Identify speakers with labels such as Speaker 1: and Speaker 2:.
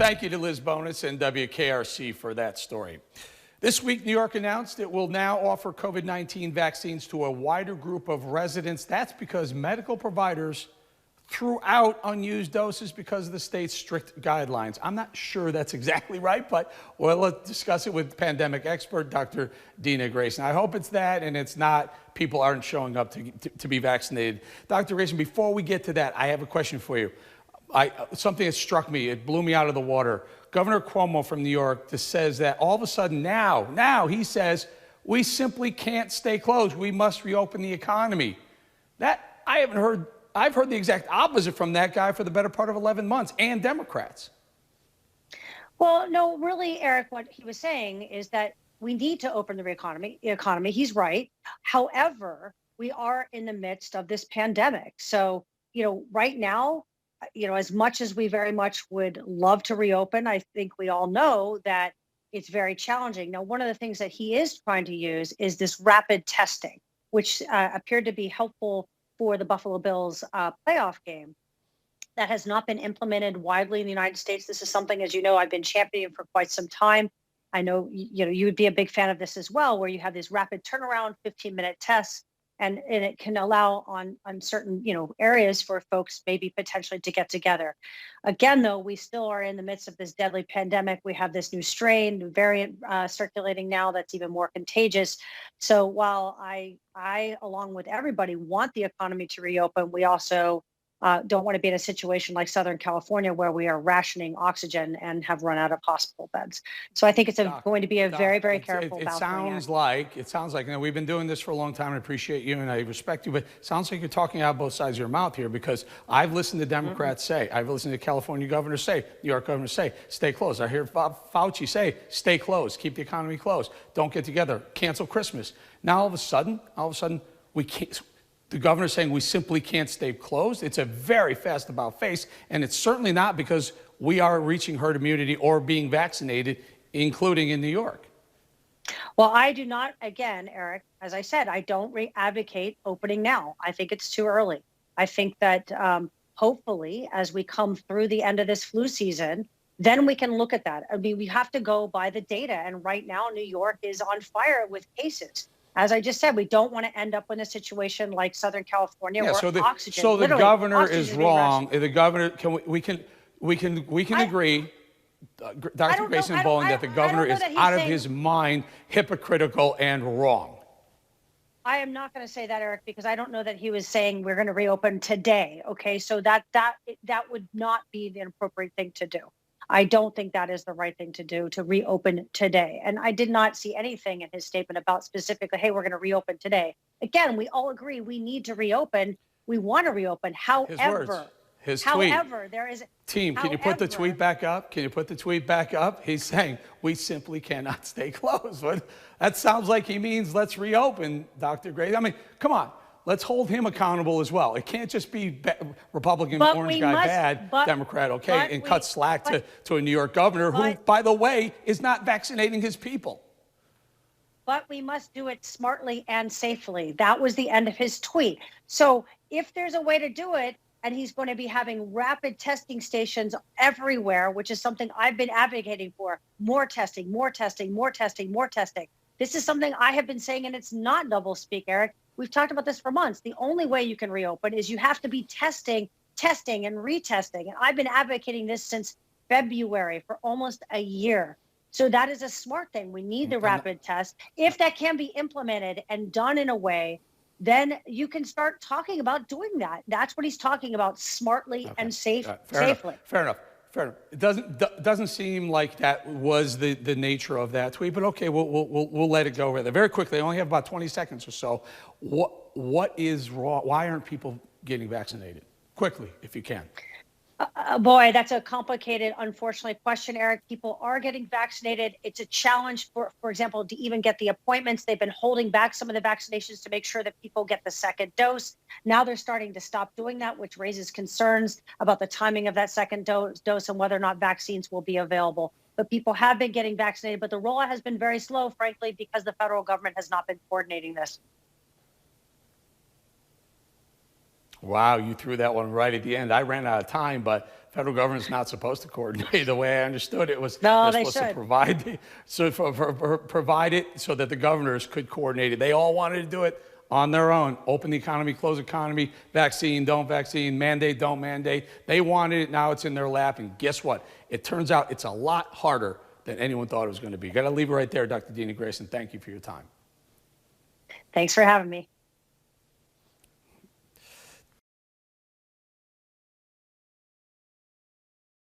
Speaker 1: Thank you to Liz Bonus and WKRC for that story. This week, New York announced it will now offer COVID-19 vaccines to a wider group of residents. That's because medical providers threw out unused doses because of the state's strict guidelines. I'm not sure that's exactly right, but let's discuss it with pandemic expert Dr. Dena Grayson. I hope it's that, and it's not. People aren't showing up to be vaccinated. Dr. Grayson, before we get to that, I have a question for you. Something that struck me, it blew me out of the water. Governor Cuomo from New York just says that all of a sudden now he says, we simply can't stay closed. We must reopen the economy. That I've heard the exact opposite from that guy for the better part of 11 months, and Democrats.
Speaker 2: Well, no, really, Eric, what he was saying is that we need to open the economy. He's right. However, we are in the midst of this pandemic. So, right now, as much as we very much would love to reopen, I think we all know that it's very challenging. Now, one of the things that he is trying to use is this rapid testing, which appeared to be helpful for the Buffalo Bills playoff game. That has not been implemented widely in the United States. This is something, as you know, I've been championing for quite some time. I know, you would be a big fan of this as well, where you have these rapid turnaround 15-minute tests. And it can allow on certain, areas for folks maybe potentially to get together. Again, though, we still are in the midst of this deadly pandemic. We have this new new variant circulating now that's even more contagious. So while I, along with everybody, want the economy to reopen, we also don't want to be in a situation like Southern California where we are rationing oxygen and have run out of hospital beds. So I think it's going to be a very, very careful
Speaker 1: balance. It sounds like, we've been doing this for a long time. I appreciate you and I respect you, but it sounds like you're talking out both sides of your mouth here, because I've listened to Democrats say, I've listened to California governors say, New York governors say, stay closed. I hear Fauci say, stay closed, keep the economy closed, don't get together, cancel Christmas. Now all of a sudden, we can't. The governor's saying we simply can't stay closed. It's a very fast about face, and it's certainly not because we are reaching herd immunity or being vaccinated, including in New York.
Speaker 2: Well, I do not, again, Eric, as I said, I don't advocate opening now. I think it's too early. I think that hopefully as we come through the end of this flu season, then we can look at that. I mean, we have to go by the data. And right now, New York is on fire with cases. As I just said, we don't want to end up in a situation like Southern California where oxygen.
Speaker 1: So the governor is wrong. The governor, we can agree, Dr. Grayson Bolling, that the governor is out of his mind, hypocritical, and wrong.
Speaker 2: I am not going to say that, Eric, because I don't know that he was saying we're going to reopen today. Okay, so that would not be the appropriate thing to do. I don't think that is the right thing to do, to reopen today. And I did not see anything in his statement about specifically, hey, we're going to reopen today. Again, we all agree we need to reopen. We want to reopen. However, there is...
Speaker 1: Team, can you put the tweet back up? Can you put the tweet back up? He's saying we simply cannot stay closed. That sounds like he means let's reopen, Dr. Gray. I mean, come on. Let's hold him accountable as well. It can't just be Republican orange guy bad, Democrat, okay, and cut slack to a New York governor who, by the way, is not vaccinating his people.
Speaker 2: But we must do it smartly and safely. That was the end of his tweet. So if there's a way to do it, and he's going to be having rapid testing stations everywhere, which is something I've been advocating for, more testing, more testing, more testing, more testing. This is something I have been saying, and it's not doublespeak, Eric. We've talked about this for months. The only way you can reopen is you have to be testing, and retesting. And I've been advocating this since February for almost a year. So that is a smart thing. We need the rapid test. If that can be implemented and done in a way, then you can start talking about doing that. That's what he's talking about, smartly and safely.
Speaker 1: Fair enough. It doesn't seem like that was the nature of that tweet, but okay, we'll let it go with it. Very quickly, I only have about 20 seconds or so. What is wrong? Why aren't people getting vaccinated? Quickly, if you can.
Speaker 2: Boy, that's a complicated, unfortunately, question, Eric. People are getting vaccinated. It's a challenge, for example, to even get the appointments. They've been holding back some of the vaccinations to make sure that people get the second dose. Now they're starting to stop doing that, which raises concerns about the timing of that second dose and whether or not vaccines will be available. But people have been getting vaccinated, but the rollout has been very slow, frankly, because the federal government has not been coordinating this.
Speaker 1: Wow, you threw that one right at the end. I ran out of time, but federal government's not supposed to coordinate. The way I understood it was
Speaker 2: No,
Speaker 1: they're
Speaker 2: they
Speaker 1: supposed to
Speaker 2: should.
Speaker 1: provide it so that the governors could coordinate it. They all wanted to do it on their own. Open the economy, close economy, vaccine, don't vaccine, mandate, don't mandate. They wanted it. Now it's in their lap. And guess what? It turns out it's a lot harder than anyone thought it was going to be. Got to leave it right there, Dr. Dena Grayson. Thank you for your time.
Speaker 2: Thanks for having me.